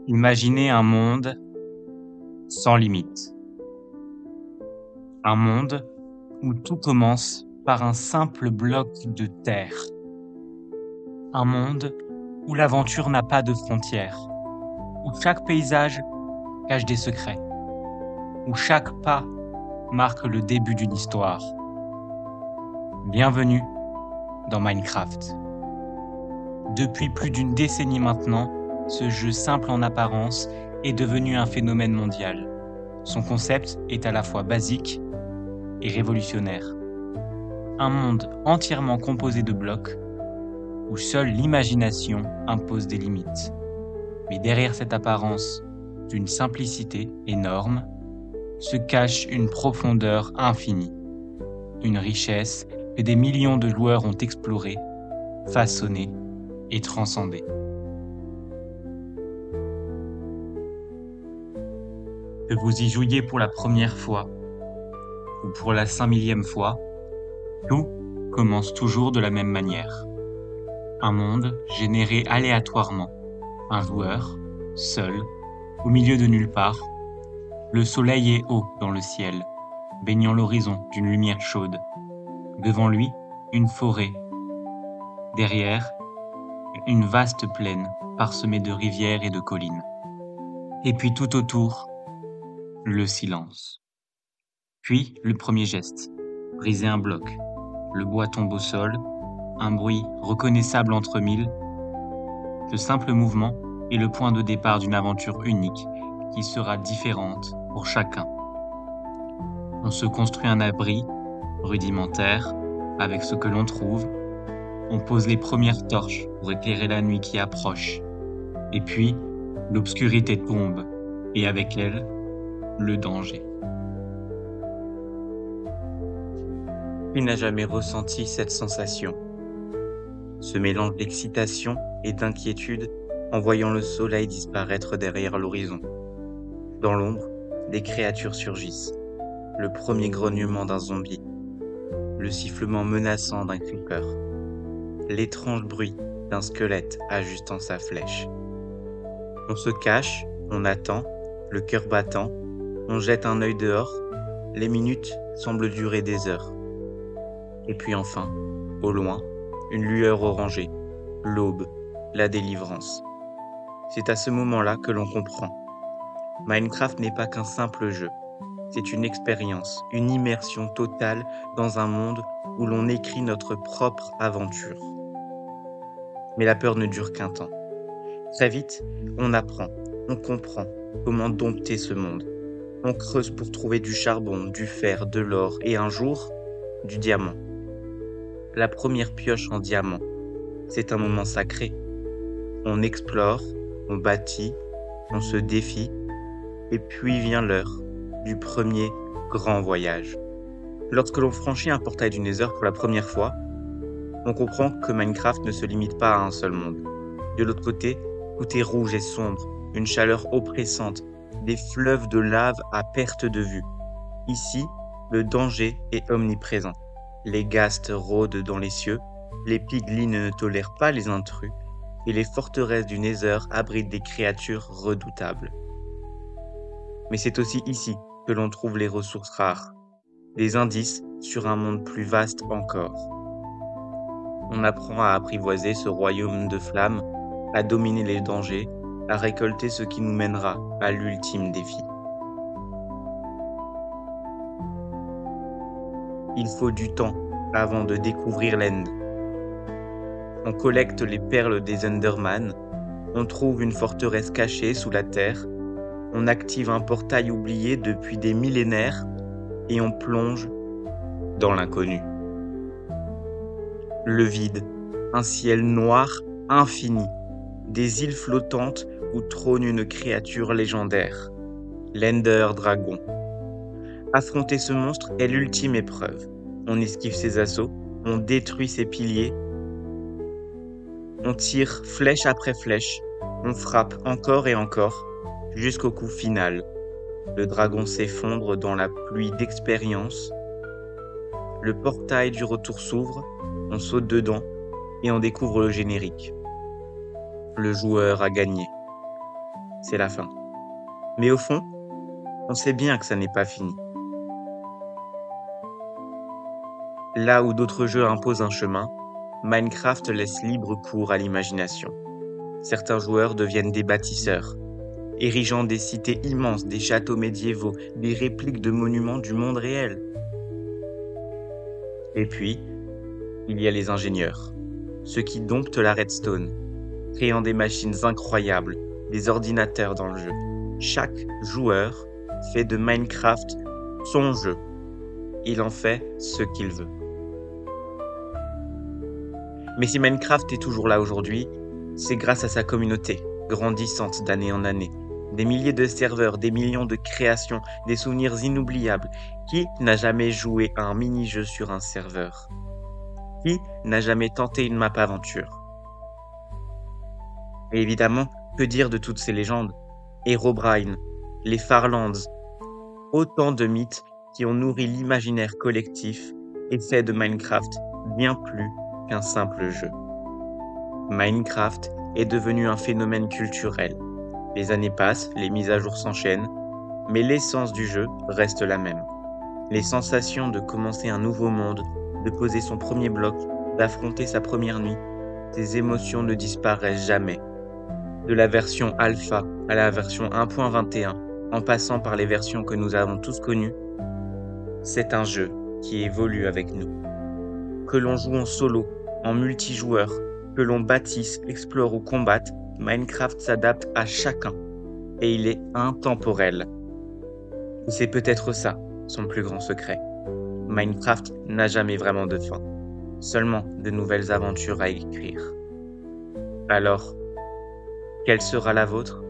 Imaginez un monde sans limite. Un monde où tout commence par un simple bloc de terre. Un monde où l'aventure n'a pas de frontières. Où chaque paysage cache des secrets. Où chaque pas marque le début d'une histoire. Bienvenue dans Minecraft. Depuis plus d'une décennie maintenant, ce jeu simple en apparence est devenu un phénomène mondial. Son concept est à la fois basique et révolutionnaire. Un monde entièrement composé de blocs où seule l'imagination impose des limites. Mais derrière cette apparence d'une simplicité énorme se cache une profondeur infinie, une richesse que des millions de joueurs ont explorée, façonnée et transcendée. Que vous y jouiez pour la première fois ou pour la 5000e fois, tout commence toujours de la même manière. Un monde généré aléatoirement, un joueur, seul, au milieu de nulle part. Le soleil est haut dans le ciel, baignant l'horizon d'une lumière chaude. Devant lui, une forêt. Derrière, une vaste plaine parsemée de rivières et de collines. Et puis tout autour, le silence. Puis le premier geste, briser un bloc. Le bois tombe au sol, un bruit reconnaissable entre mille. Ce simple mouvement est le point de départ d'une aventure unique qui sera différente pour chacun. On se construit un abri rudimentaire avec ce que l'on trouve. On pose les premières torches pour éclairer la nuit qui approche. Et puis, l'obscurité tombe et avec elle, le danger. Qui n'a jamais ressenti cette sensation? Ce mélange d'excitation et d'inquiétude en voyant le soleil disparaître derrière l'horizon. Dans l'ombre, des créatures surgissent. Le premier grognement d'un zombie. Le sifflement menaçant d'un creeper. L'étrange bruit d'un squelette ajustant sa flèche. On se cache, on attend, le cœur battant, on jette un œil dehors, les minutes semblent durer des heures. Et puis enfin, au loin, une lueur orangée, l'aube, la délivrance. C'est à ce moment-là que l'on comprend. Minecraft n'est pas qu'un simple jeu. C'est une expérience, une immersion totale dans un monde où l'on écrit notre propre aventure. Mais la peur ne dure qu'un temps. Très vite, on apprend, on comprend comment dompter ce monde. On creuse pour trouver du charbon, du fer, de l'or et un jour, du diamant. La première pioche en diamant, c'est un moment sacré. On explore, on bâtit, on se défie, et puis vient l'heure du premier grand voyage. Lorsque l'on franchit un portail du Nether pour la première fois, on comprend que Minecraft ne se limite pas à un seul monde. De l'autre côté, tout est rouge et sombre, une chaleur oppressante, des fleuves de lave à perte de vue. Ici, le danger est omniprésent. Les ghastes rôdent dans les cieux, les piglins ne tolèrent pas les intrus, et les forteresses du Nether abritent des créatures redoutables. Mais c'est aussi ici que l'on trouve les ressources rares, des indices sur un monde plus vaste encore. On apprend à apprivoiser ce royaume de flammes, à dominer les dangers, à récolter ce qui nous mènera à l'ultime défi. Il faut du temps avant de découvrir l'End. On collecte les perles des Enderman, on trouve une forteresse cachée sous la terre, on active un portail oublié depuis des millénaires et on plonge dans l'inconnu. Le vide, un ciel noir infini, des îles flottantes où trône une créature légendaire, l'Ender Dragon. Affronter ce monstre est l'ultime épreuve. On esquive ses assauts, on détruit ses piliers, on tire flèche après flèche, on frappe encore et encore, jusqu'au coup final. Le dragon s'effondre dans la pluie d'expérience. Le portail du retour s'ouvre, on saute dedans et on découvre le générique. Le joueur a gagné. c'est la fin. Mais au fond, on sait bien que ça n'est pas fini. Là où d'autres jeux imposent un chemin, Minecraft laisse libre cours à l'imagination. Certains joueurs deviennent des bâtisseurs, érigeant des cités immenses, des châteaux médiévaux, des répliques de monuments du monde réel. Et puis, il y a les ingénieurs, ceux qui domptent la redstone, créant des machines incroyables, des ordinateurs dans le jeu. Chaque joueur fait de Minecraft son jeu. Il en fait ce qu'il veut. Mais si Minecraft est toujours là aujourd'hui, c'est grâce à sa communauté, grandissante d'année en année. Des milliers de serveurs, des millions de créations, des souvenirs inoubliables. Qui n'a jamais joué à un mini-jeu sur un serveur? Qui n'a jamais tenté une map aventure? Et évidemment, que dire de toutes ces légendes? Herobrine, les Farlands, autant de mythes qui ont nourri l'imaginaire collectif et fait de Minecraft bien plus qu'un simple jeu. Minecraft est devenu un phénomène culturel. Les années passent, les mises à jour s'enchaînent, mais l'essence du jeu reste la même. Les sensations de commencer un nouveau monde, de poser son premier bloc, d'affronter sa première nuit, ces émotions ne disparaissent jamais. De la version alpha à la version 1.21, en passant par les versions que nous avons tous connues, c'est un jeu qui évolue avec nous. Que l'on joue en solo, en multijoueur, que l'on bâtisse, explore ou combatte, Minecraft s'adapte à chacun et il est intemporel. Et c'est peut-être ça, son plus grand secret. Minecraft n'a jamais vraiment de fin, seulement de nouvelles aventures à écrire. Alors, quelle sera la vôtre ?